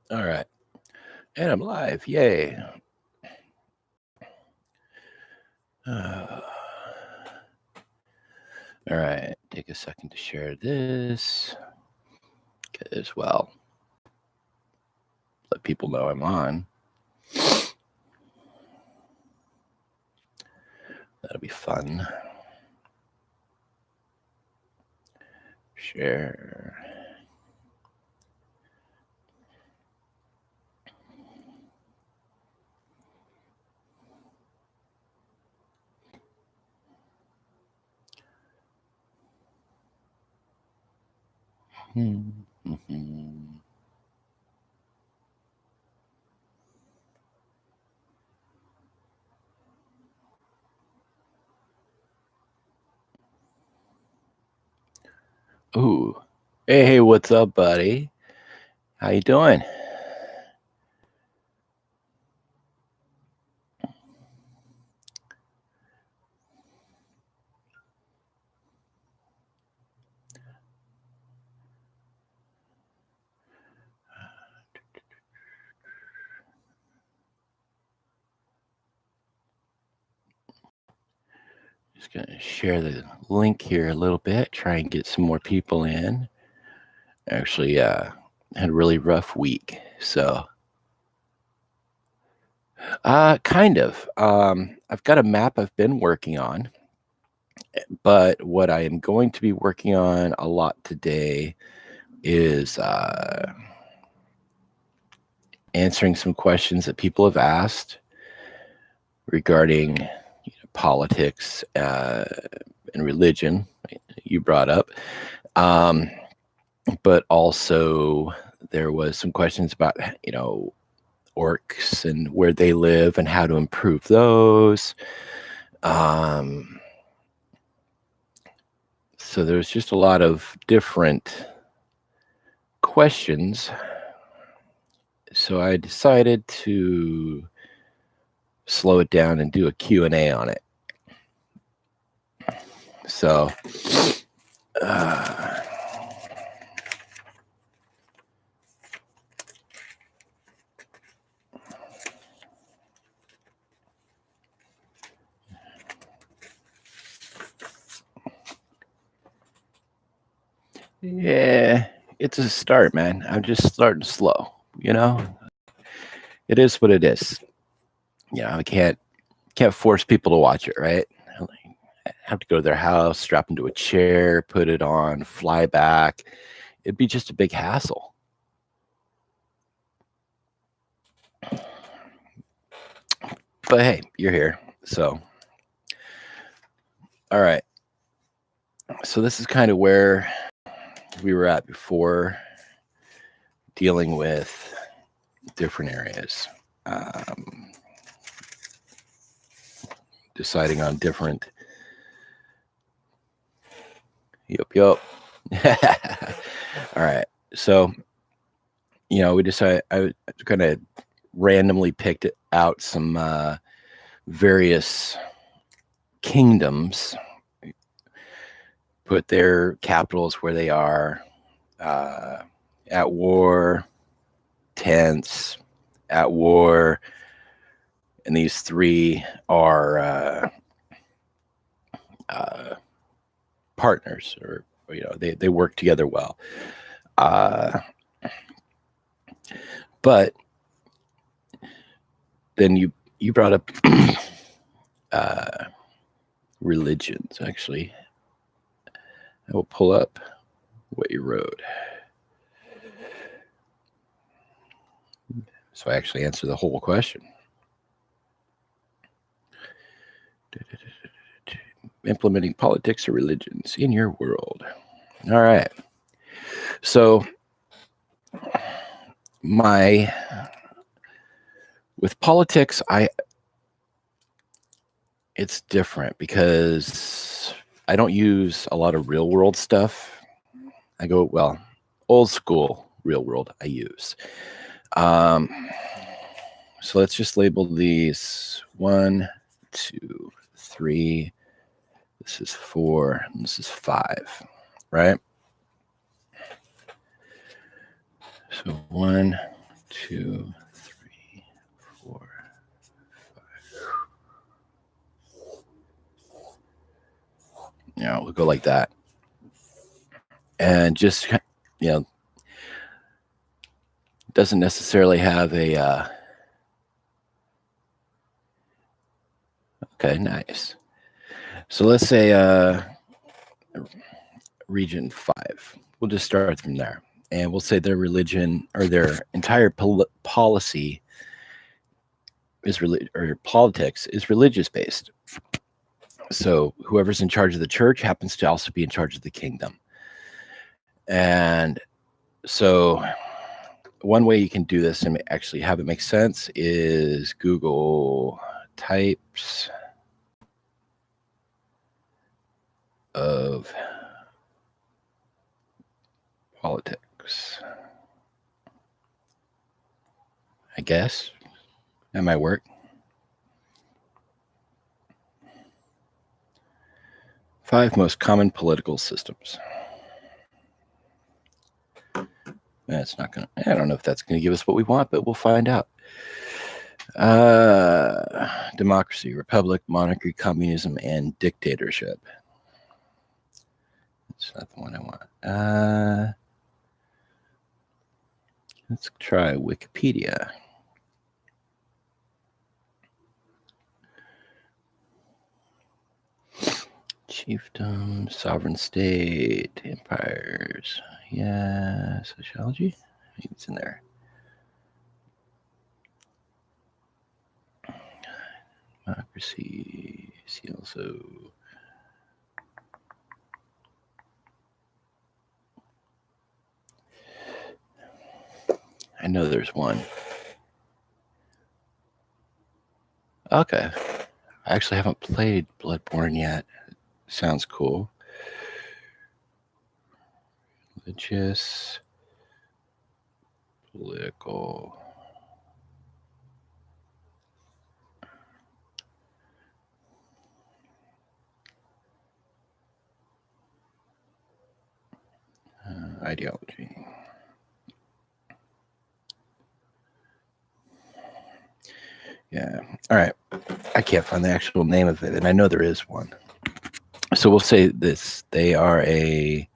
All right. And I'm live. Yay. Uh, all right. Take a second to share this as well. Let people know I'm on. That'll be fun. Share. Mm-hmm. Ooh. Hey, what's up, buddy? How you doing? Just gonna share the link here a little bit, try and get some more people in. Actually, had a really rough week, so kind of. I've got a map I've been working on, but what I am going to be working on a lot today is answering some questions that people have asked regarding politics and religion. You brought up, but also there was some questions about orcs and where they live and how to improve those. So there's just a lot of different questions. So I decided to slow it down and do a Q&A on it. So yeah, it's a start, man. I'm just starting slow, It is what it is. I can't force people to watch it, right? I have to go to their house, strap into a chair, put it on, fly back. It'd be just a big hassle. But hey, you're here. So, all right. So this is kind of where we were at before, dealing with different areas, deciding on different. Yup. All right. So, we decided I kind of randomly picked out some various kingdoms, put their capitals where they are, at war, tense, at war, and these three are partners, or they work together well. But then you brought up religions. Actually, I will pull up what you wrote. So I actually answer the whole question. Implementing politics or religions in your world. All right. So with politics, it's different because I don't use a lot of real world stuff. I go, old school real world I use. So let's just label these 1, 2, 3. This is 4, and this is 5, right? So 1, 2, 3, 4, 5. Yeah, we'll go like that. And just, doesn't necessarily have a, okay, nice. So let's say region 5. We'll just start from there. And we'll say their religion or their entire policy is or politics is religious based. So whoever's in charge of the church happens to also be in charge of the kingdom. And so one way you can do this and actually have it make sense is Google types of politics. I guess that might work. Five most common political systems. That's not gonna. I don't know if that's gonna give us what we want, but we'll find out. Democracy, republic, monarchy, communism, and dictatorship. That's not the one I want. Let's try Wikipedia. Chiefdom, sovereign state, empires. Yeah, sociology. Maybe it's in there. Democracy. See also. I know there's one. Okay. I actually haven't played Bloodborne yet. Sounds cool. Religious, political. Ideology. Yeah. All right. I can't find the actual name of it, and I know there is one. So we'll say this. They are a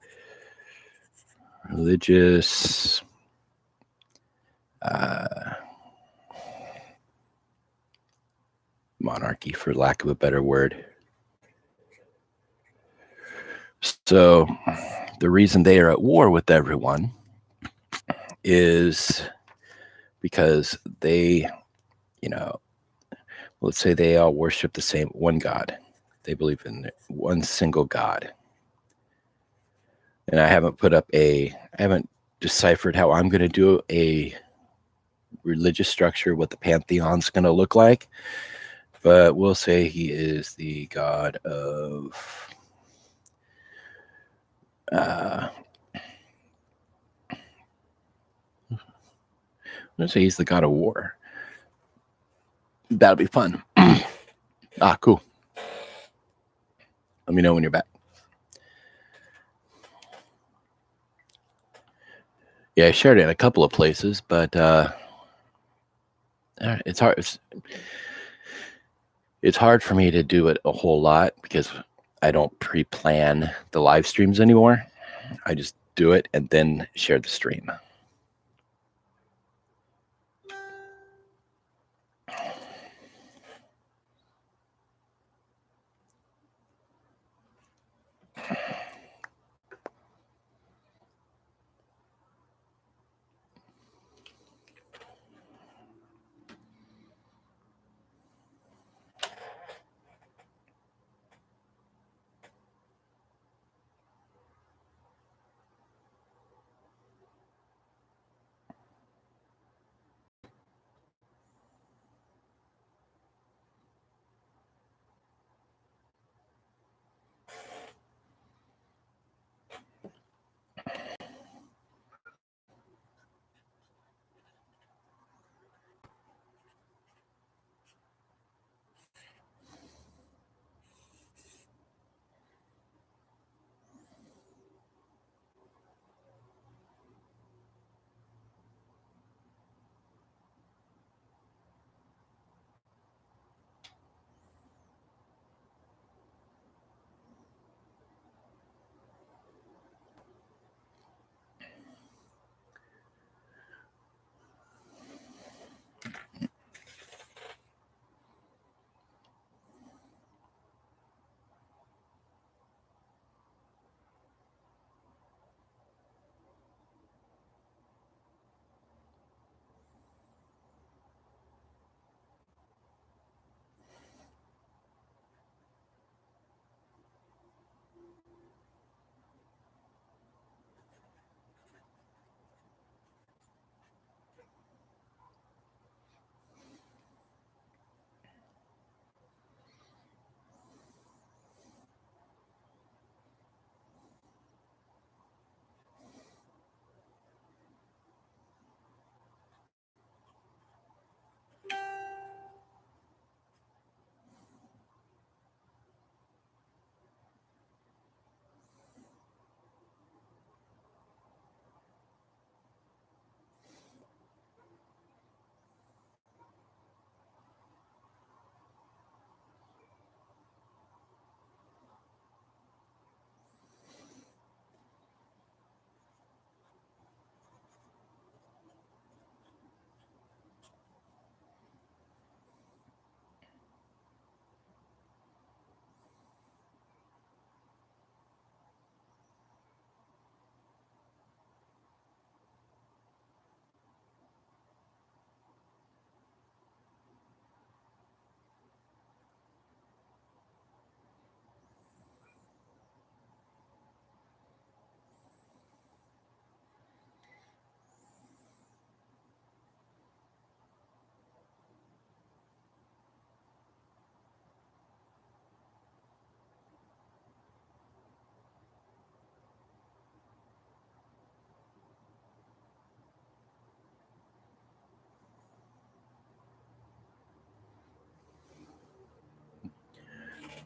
religious monarchy, for lack of a better word. So the reason they are at war with everyone is because they, let's say they all worship the same one God. They believe in one single God. And I haven't deciphered how I'm going to do a religious structure, what the pantheon's going to look like. But we'll say he is the god of let's say he's the god of war. That'll be fun. Cool. Let me know when you're back. Yeah, I shared it in a couple of places, but it's hard. It's hard for me to do it a whole lot because I don't pre-plan the live streams anymore. I just do it and then share the stream.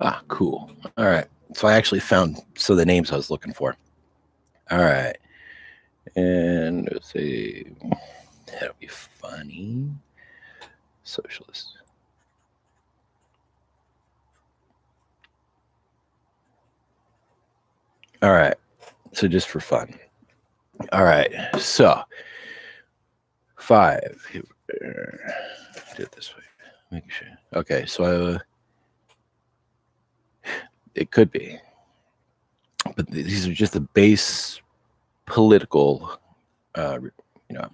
Ah, cool. All right. So I actually found the names I was looking for. All right. And let's see. That'll be funny. Socialist. All right. So just for fun. All right. So 5. Do it this way. Make sure. Okay. So it could be, but these are just the base political. You know.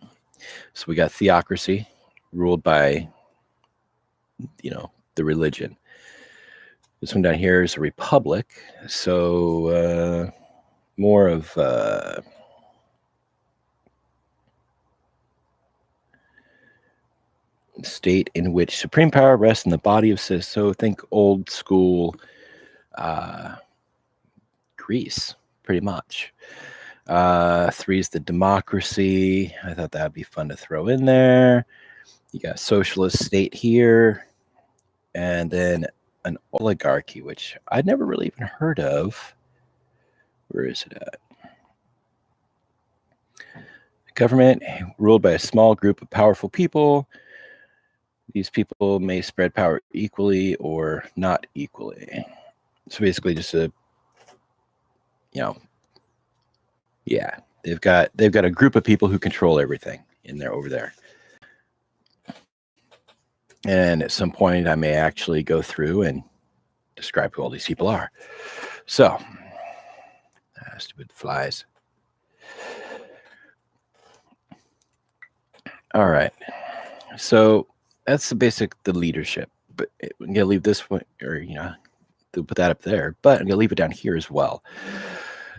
So we got theocracy, ruled by the religion. This one down here is a republic. So more of state in which supreme power rests in the body of citizens. So think old school Greece, pretty much. 3 is the democracy. I thought that would be fun to throw in there. You got socialist state here, and then an oligarchy, which I'd never really even heard of. Where is it at? Government ruled by a small group of powerful people. These people may spread power equally or not equally. So basically just yeah, they've got a group of people who control everything in there over there. And at some point I may actually go through and describe who all these people are. So stupid flies. All right. So that's the leadership. But I'm going to leave this one, or, to put that up there, but I'm going to leave it down here as well.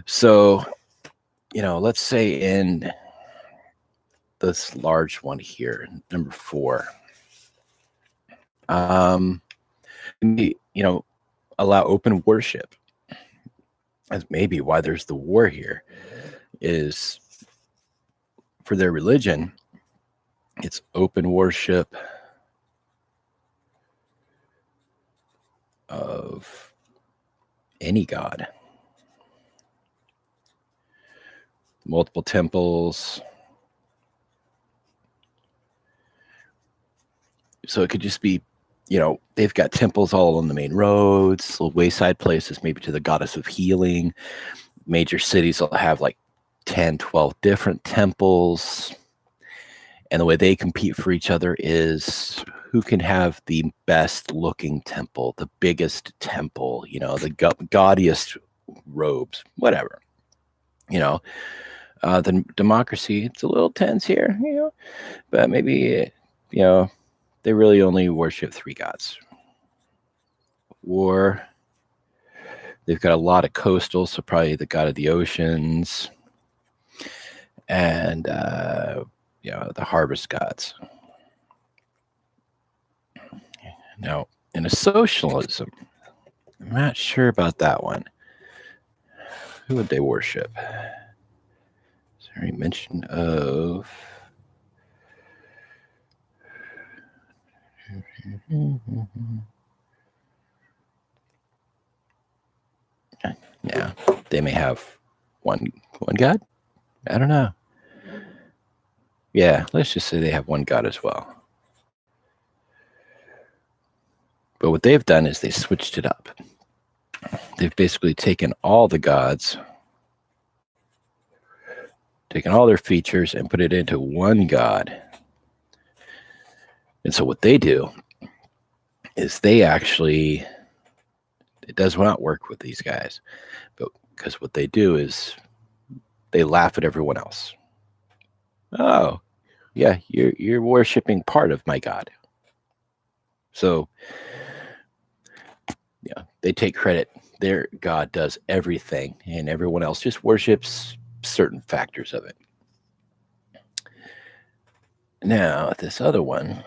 So, let's say in this large one here, number 4, allow open worship. That's maybe why there's the war here, is for their religion. It's open worship of any god. Multiple temples. So it could just be, they've got temples all on the main roads, little wayside places, maybe to the goddess of healing. Major cities will have like 10, 12 different temples. And the way they compete for each other is who can have the best looking temple, the biggest temple, the gaudiest robes, whatever. The democracy, it's a little tense here, but maybe, they really only worship 3 gods. War, they've got a lot of coastal, so probably the god of the oceans, and the harvest gods. Now, in a socialism, I'm not sure about that one. Who would they worship? Is there any mention of? Yeah, they may have one god. I don't know. Yeah, let's just say they have one god as well. But what they've done is they switched it up. They've basically taken all the gods, taken all their features, and put it into one god. And so what they do is they actually, it does not work with these guys, but because what they do is they laugh at everyone else. Oh, yeah, you're worshiping part of my god. So, they take credit. Their god does everything, and everyone else just worships certain factors of it. Now, this other one.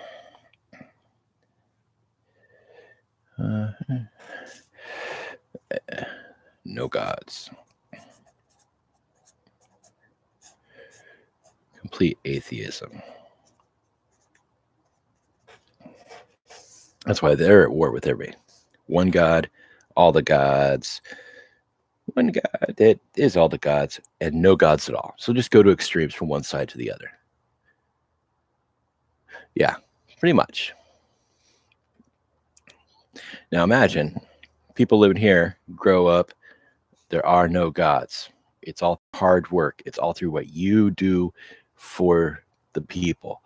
No gods. Complete atheism. That's why they're at war with everybody. One god, all the gods, one god that is all the gods, and no gods at all. So just go to extremes from one side to the other. Yeah, pretty much. Now imagine people living here grow up, there are no gods. It's all hard work. It's all through what you do for the people.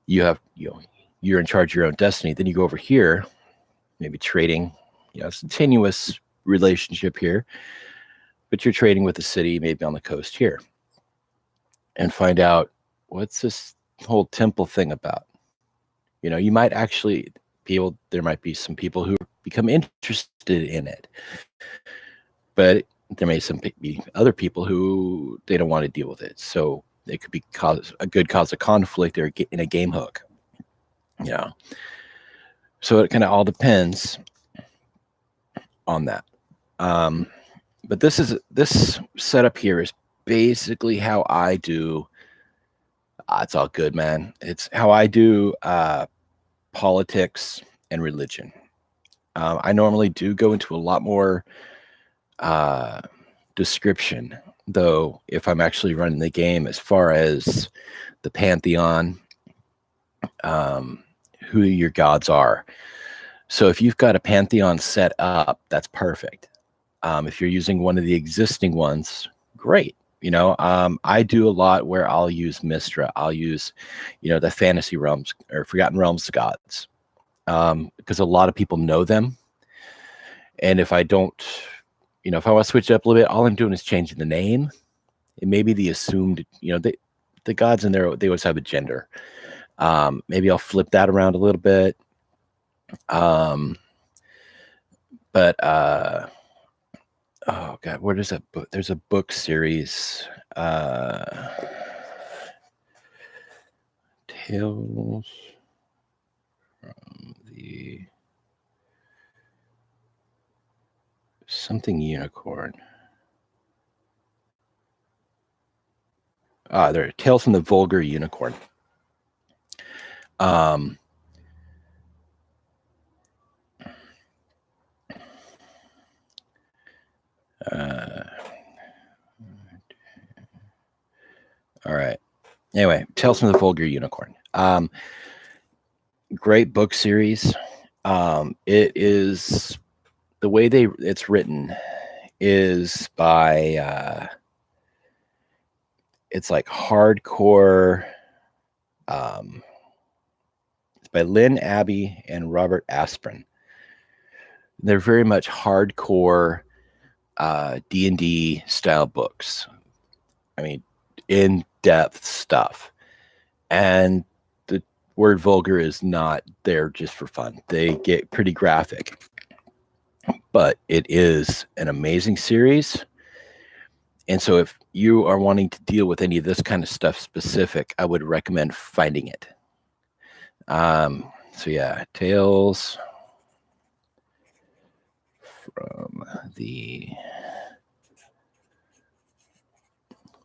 You're in charge of your own destiny. Then you go over here, maybe trading, it's a tenuous relationship here, but you're trading with the city, maybe on the coast here, and find out, what's this whole temple thing about? You might actually there might be some people who become interested in it, but there may be other people who they don't want to deal with it. So it could be a good cause of conflict or in a game hook. So it kind of all depends on that. But this setup here is basically how I do. It's all good, man. It's how I do politics and religion. I normally do go into a lot more description, though, if I'm actually running the game, as far as the pantheon, who your gods are. So if you've got a pantheon set up, that's perfect. If you're using one of the existing ones, great. I do a lot where I'll use Mistra. I'll use, the fantasy realms or Forgotten Realms gods, because a lot of people know them. And if I don't, if I want to switch it up a little bit, all I'm doing is changing the name. It may be the assumed, the gods in there, they always have a gender. Maybe I'll flip that around a little bit. But oh God, where does that book? There's a book series, Tales from the something unicorn. There, Tales from the Vulgar Unicorn. All right. Anyway, Tales from the Vulgar Unicorn. Great book series. It is the way it's written is by it's like hardcore. It's by Lynn Abbey and Robert Asprin. They're very much hardcore D&D style books. I mean, in-depth stuff. And the word vulgar is not there just for fun. They get pretty graphic. But it is an amazing series. And so if you are wanting to deal with any of this kind of stuff specific, I would recommend finding it. So yeah, Tales from the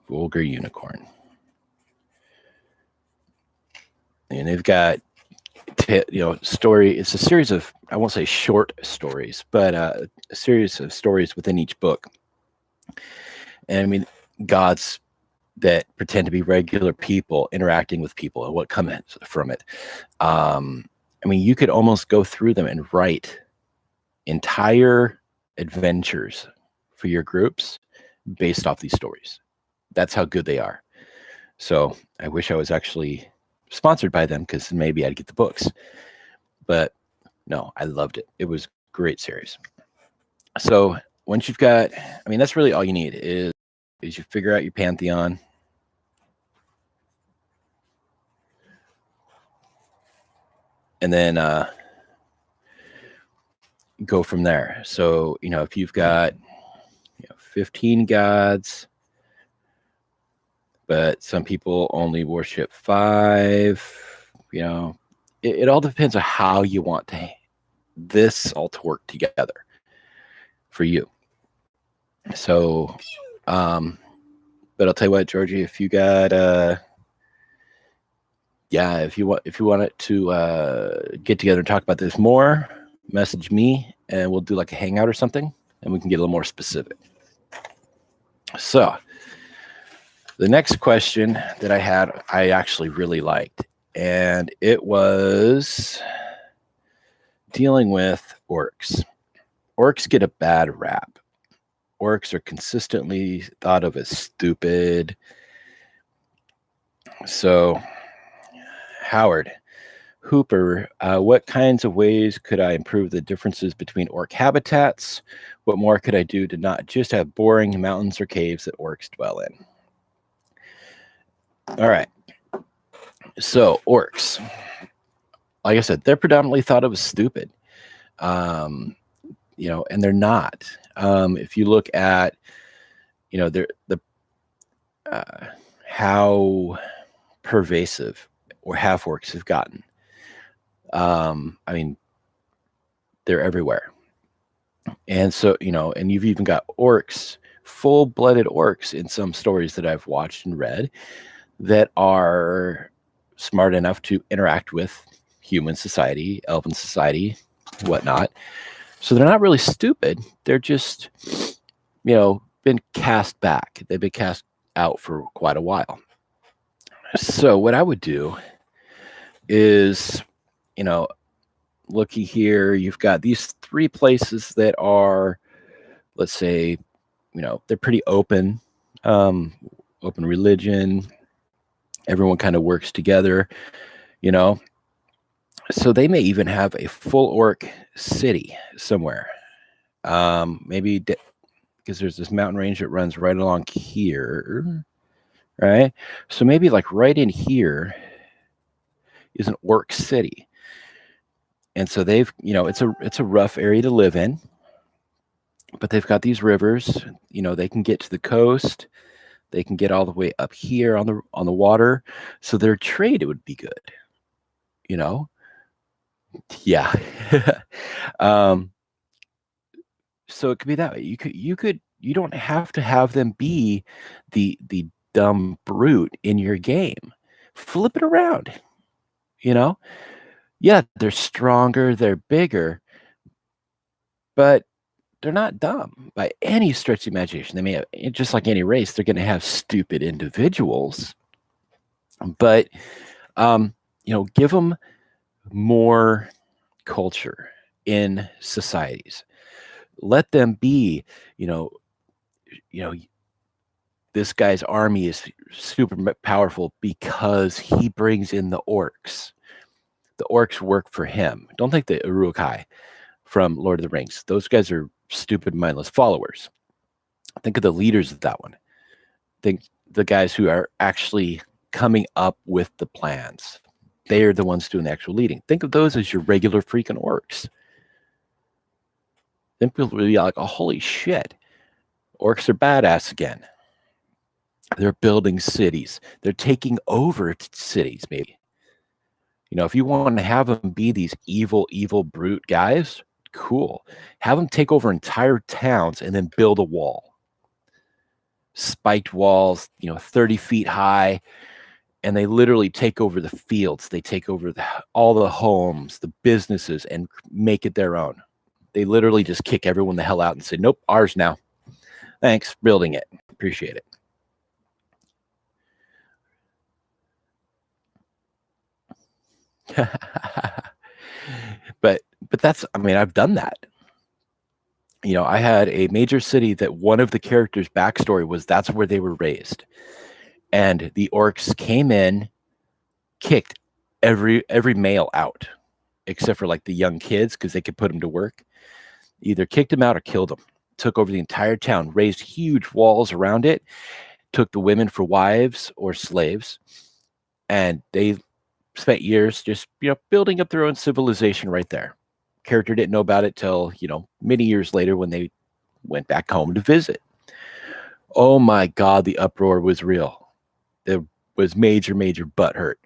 Vulgar Unicorn. And they've got, story. It's a series of, I won't say short stories, but a series of stories within each book. And I mean, gods that pretend to be regular people interacting with people and what comes from it. I mean, you could almost go through them and write entire adventures for your groups based off these stories. That's how good they are. So I wish I was actually sponsored by them, because maybe I'd get the books. But no, I loved it. It was a great series. So once you've got, I mean, that's really all you need is you figure out your pantheon. And then go from there. So, if you've got 15 gods, but some people only worship 5, it all depends on how you want this all to work together for you. So, but I'll tell you what, Georgie, if you got, if you want it to get together and talk about this more, message me and we'll do like a hangout or something, and we can get a little more specific. So the next question that I had, I actually really liked, and it was dealing with orcs. Orcs get a bad rap. Orcs are consistently thought of as stupid. So, Howard Hooper, what kinds of ways could I improve the differences between orc habitats? What more could I do to not just have boring mountains or caves that orcs dwell in? All right. So, orcs, like I said, they're predominantly thought of as stupid. And they're not. If you look at, how pervasive or half orcs have gotten. They're everywhere. And so, and you've even got orcs, full-blooded orcs in some stories that I've watched and read that are smart enough to interact with human society, elven society, whatnot. So they're not really stupid. They're just, been cast back. They've been cast out for quite a while. So what I would do is, looky here, you've got these 3 places that are, let's say, they're pretty open, open religion. Everyone kind of works together, so they may even have a full orc city somewhere. Maybe because there's this mountain range that runs right along here, right? So maybe like right in here is an orc city. And so they've, it's a rough area to live in, but they've got these rivers, they can get to the coast. They can get all the way up here on the water. So their trade, it would be good, Yeah. So it could be that way. You don't have to have them be the dumb brute in your game. Flip it around, Yeah, they're stronger, they're bigger, but they're not dumb by any stretch of the imagination. They may have, just like any race, they're going to have stupid individuals, but give them more culture in societies. Let them be, this guy's army is super powerful because he brings in the orcs. The orcs work for him. Don't think the Uruk-hai from Lord of the Rings. Those guys are stupid, mindless followers. Think of the leaders of that one. Think the guys who are actually coming up with the plans. They are the ones doing the actual leading. Think of those as your regular freaking orcs. Then people will be like, oh, holy shit. Orcs are badass again. They're building cities. They're taking over cities, maybe. If you want to have them be these evil, evil brute guys, cool. Have them take over entire towns and then build a wall. Spiked walls, 30 feet high. And they literally take over the fields. They take over all the homes, the businesses, and make it their own. They literally just kick everyone the hell out and say, nope, ours now. Thanks for building it. Appreciate it. but that's, I've done that. I had a major city that one of the characters' backstory was that's where they were raised. And the orcs came in, kicked every male out, except for like the young kids, because they could put them to work. Either kicked them out or killed them. Took over the entire town, raised huge walls around it, took the women for wives or slaves, and they spent years just, building up their own civilization right there. Character didn't know about it till, many years later when they went back home to visit. Oh my God, the uproar was real. There was major butt hurt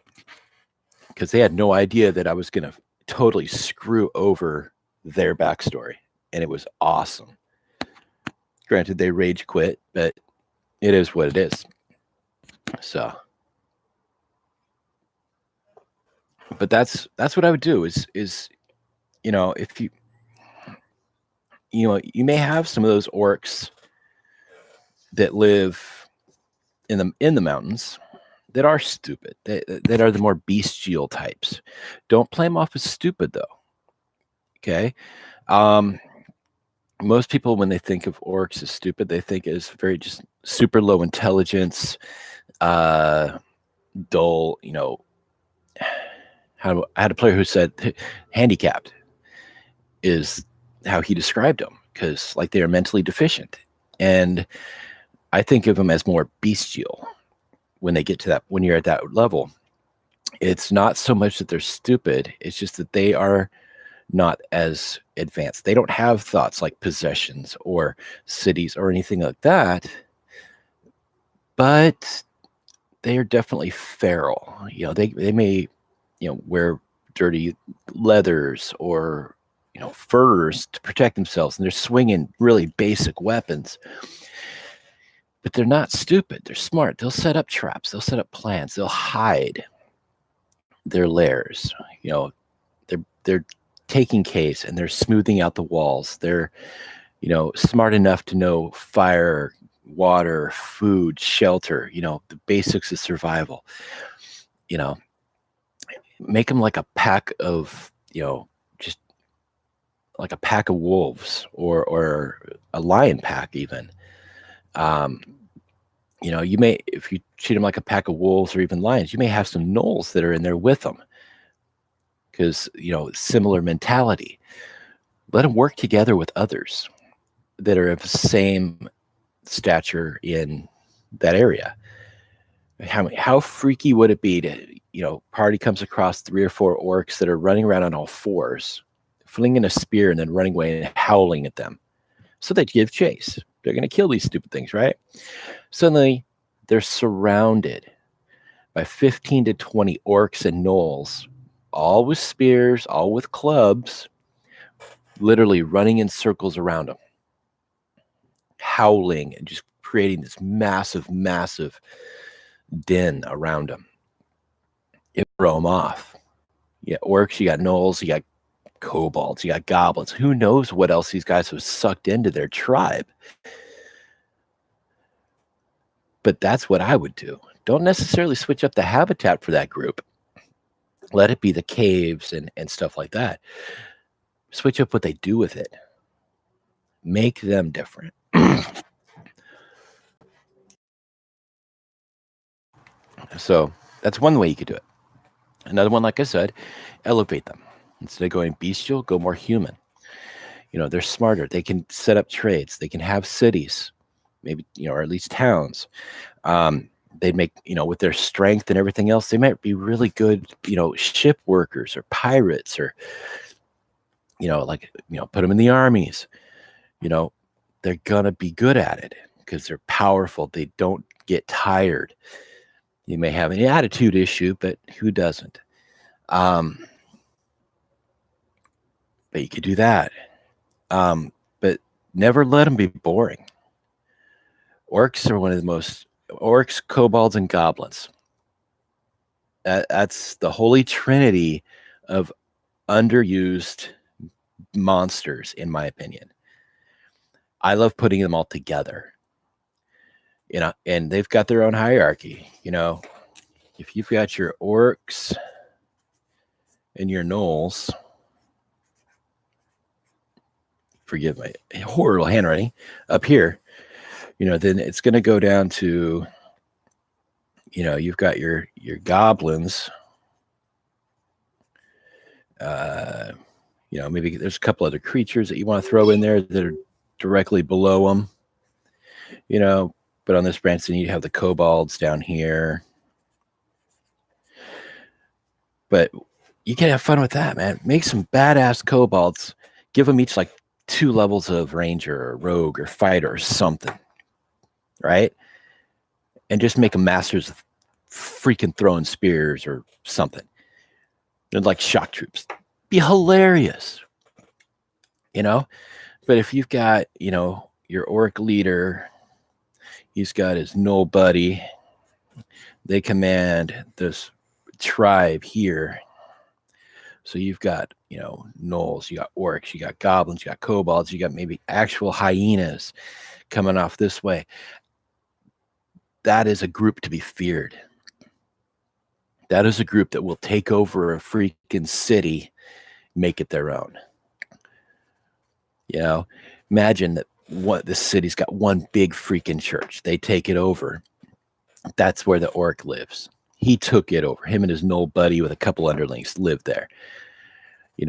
because they had no idea that I was going to totally screw over their backstory. And it was awesome. Granted, they rage quit, but it is what it is. So, but that's what I would do is, if you, you may have some of those orcs that live in the mountains that are stupid, that are the more bestial types. Don't play them off as stupid though. Okay. Um, Most people, when they think of orcs as stupid, they think as very just super low intelligence, dull. I had a player who said handicapped is how he described them, because like they are mentally deficient. And I think of them as more bestial when they get to that, when you're at that level. It's not so much that they're stupid, it's just that they are not as advanced. They don't have thoughts like possessions or cities or anything like that, but they are definitely feral. They may, wear dirty leathers or, furs to protect themselves, and they're swinging really basic weapons. But they're not stupid. They're smart. They'll set up traps. They'll set up plans. They'll hide their lairs. They're taking case and they're smoothing out the walls. They're, smart enough to know fire, water, food, shelter, the basics of survival. You know, Make them like a pack of, just like a pack of wolves, or a lion pack even. You may, if you treat them like a pack of wolves or even lions, you may have some gnolls that are in there with them, because, similar mentality. Let them work together with others that are of the same stature in that area. How freaky would it be to, party comes across 3 or 4 orcs that are running around on all fours, flinging a spear and then running away and howling at them. So they give chase. They're going to kill these stupid things, right? Suddenly, they're surrounded by 15 to 20 orcs and gnolls, all with spears, all with clubs, literally running in circles around them, howling and just creating this massive, massive din around them. It throw them off. You got orcs, you got gnolls, you got kobolds, you got goblins. Who knows what else these guys have sucked into their tribe? But that's what I would do. Don't necessarily switch up the habitat for that group. Let it be the caves and stuff like that. Switch up what they do with it. Make them different. So that's one way you could do it. Another one, like I said, elevate them. Instead of going bestial, go more human. They're smarter. They can set up trades. They can have cities, maybe, or at least towns. They make, with their strength and everything else, they might be really good, ship workers or pirates, or, put them in the armies. They're going to be good at it because they're powerful. They don't get tired. You may have an attitude issue, but who doesn't? But you could do that. But never let them be boring. Orcs are one of the most, orcs, kobolds, and goblins. That's the holy trinity of underused monsters, in my opinion. I love putting them all together. And they've got their own hierarchy. If you've got your orcs and your gnolls, forgive my horrible handwriting, up here, then it's going to go down to, you've got your goblins. Maybe there's a couple other creatures that you want to throw in there that are directly below them. But on this branch, then you have the kobolds down here. But you can have fun with that, man. Make some badass kobolds. Give them each like 2 levels of ranger or rogue or fighter or something, right? And just make them masters of freaking throwing spears or something. They're like shock troops. Be hilarious, But if you've got, your orc leader, he's got his gnoll buddy. They command this tribe here. So you've got, gnolls, you got orcs, you got goblins, you got kobolds, you got maybe actual hyenas coming off this way. That is a group to be feared. That is a group that will take over a freaking city, make it their own. Imagine that this city's got one big freaking church. They take it over. That's where the orc lives. He took it over. Him and his gnoll buddy with a couple underlings lived there.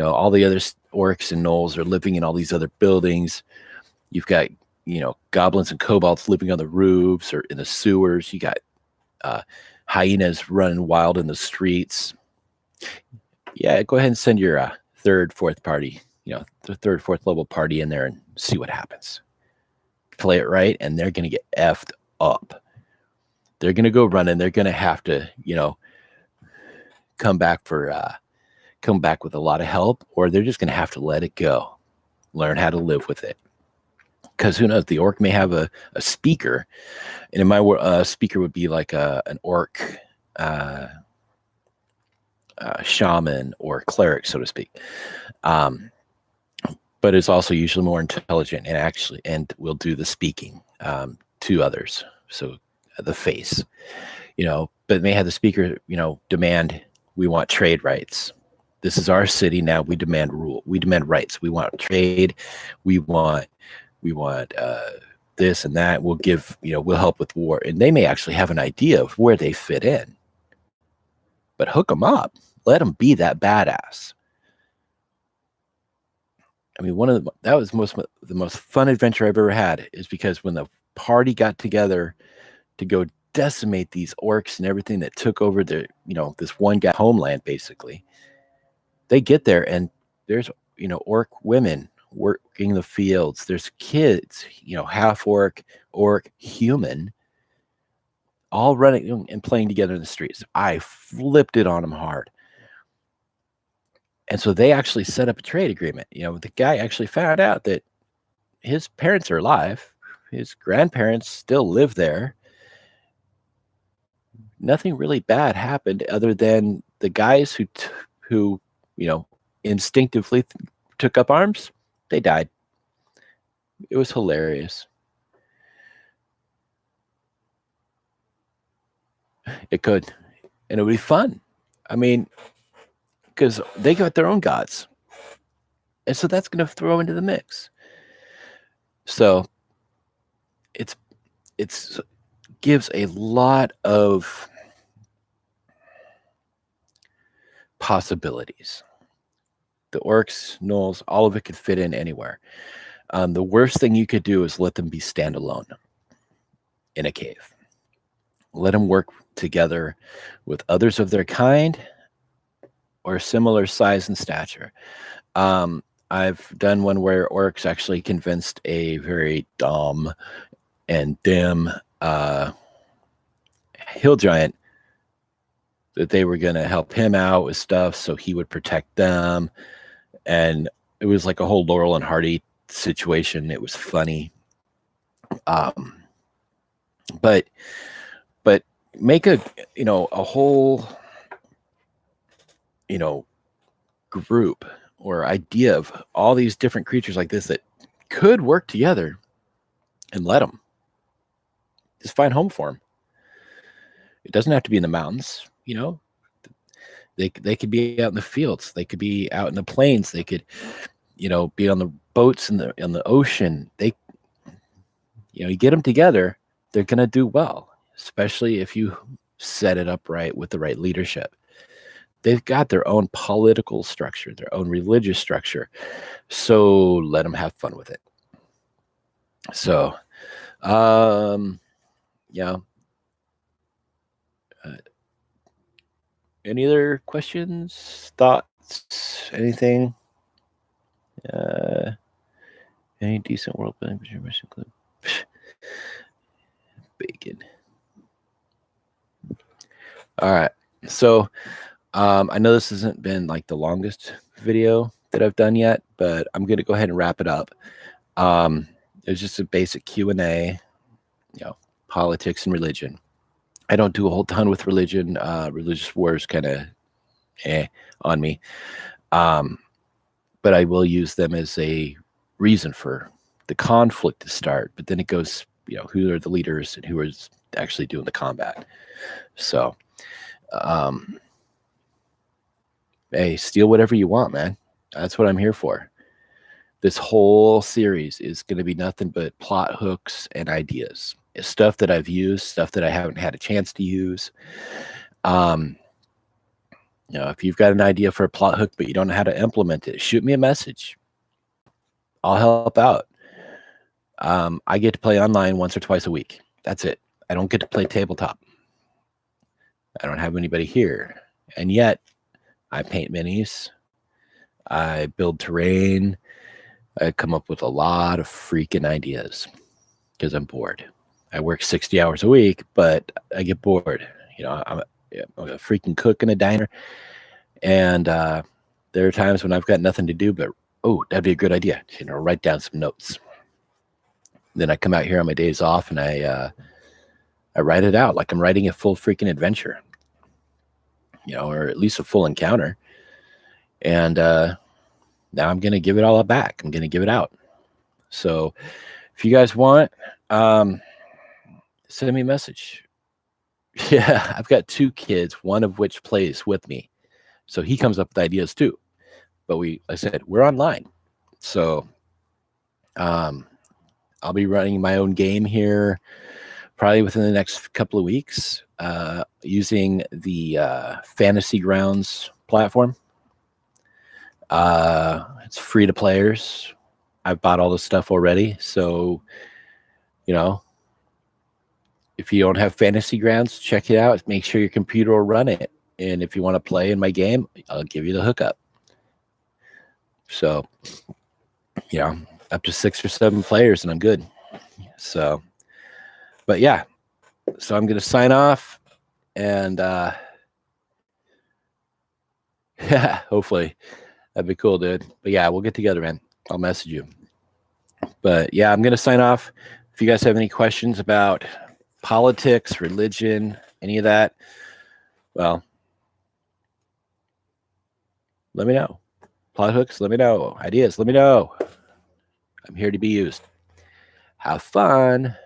All the other orcs and gnolls are living in all these other buildings. You've got, goblins and kobolds living on the roofs or in the sewers. You got hyenas running wild in the streets. Yeah, go ahead and send your third, fourth party, the third, fourth level party in there and see what happens. Play it right, and they're going to get effed up. They're going to go running. They're going to have to, come back with a lot of help, or they're just going to have to let it go, learn how to live with it. Because who knows, the orc may have a speaker, and in my speaker would be like an orc shaman or cleric, so to speak. But it's also usually more intelligent and will do the speaking to others. So the face, but may have the speaker, demand, we want trade rights. This is our city now. We demand rule. We demand rights. We want trade. We want this and that. We'll give, we'll help with war. And they may actually have an idea of where they fit in, but hook them up. Let them be that badass. I mean, that was the most fun adventure I've ever had, is because when the party got together to go decimate these orcs and everything that took over their, this one guy homeland, basically, they get there and there's, orc women working the fields. There's kids, half orc, human, all running and playing together in the streets. I flipped it on them hard. And so they actually set up a trade agreement. The guy actually found out that his parents are alive. His grandparents still live there. Nothing really bad happened other than the guys who instinctively took up arms, they died. It was hilarious. It could. And it would be fun. I mean, because they got their own gods. And so that's going to throw into the mix. So it's gives a lot of possibilities. The orcs, gnolls, all of it could fit in anywhere. The worst thing you could do is let them be standalone in a cave. Let them work together with others of their kind or similar size and stature. I've done one where orcs actually convinced a very dumb and dim hill giant that they were going to help him out with stuff so he would protect them. And it was like a whole Laurel and Hardy situation. It was funny. But make a whole, group or idea of all these different creatures like this that could work together, and let them just find home for them. It doesn't have to be in the mountains. They could be out in the fields. They could be out in the plains. They could, be on the boats in the ocean. You get them together, they're going to do well, especially if you set it up right with the right leadership. They've got their own political structure, their own religious structure. So let them have fun with it. So, yeah. Any other questions, thoughts, anything? Any decent world building mission clip? Bacon. All right. So, I know this hasn't been like the longest video that I've done yet, but I'm going to go ahead and wrap it up. It's just a basic Q&A, politics and religion. I don't do a whole ton with religion. Religious wars kind of on me. But I will use them as a reason for the conflict to start. But then it goes, who are the leaders and who is actually doing the combat. So, hey, steal whatever you want, man. That's what I'm here for. This whole series is going to be nothing but plot hooks and ideas. It's stuff that I've used, stuff that I haven't had a chance to use. If you've got an idea for a plot hook, but you don't know how to implement it, shoot me a message. I'll help out. I get to play online once or twice a week. That's it. I don't get to play tabletop. I don't have anybody here. And yet, I paint minis. I build terrain. I come up with a lot of freaking ideas because I'm bored. I work 60 hours a week, but I get bored. I'm a freaking cook in a diner. And there are times when I've got nothing to do, but, oh, that'd be a good idea. Write down some notes. Then I come out here on my days off and I write it out like I'm writing a full freaking adventure, or at least a full encounter. And now I'm going to give it all back. I'm going to give it out. So if you guys want, send me a message. Yeah, I've got 2 kids, one of which plays with me. So he comes up with ideas too. But I said, we're online. So I'll be running my own game here probably within the next couple of weeks using the Fantasy Grounds platform. It's free to players. I've bought all the stuff already. So, if you don't have Fantasy Grounds, check it out. Make sure your computer will run it. And if you want to play in my game, I'll give you the hookup. So, up to 6 or 7 players and I'm good. So, but yeah, so I'm going to sign off and yeah, hopefully that'd be cool, dude. But yeah, we'll get together, man. I'll message you. But yeah, I'm going to sign off. If you guys have any questions about politics, religion, any of that, well, let me know. Plot hooks, let me know. Ideas, let me know. I'm here to be used. Have fun.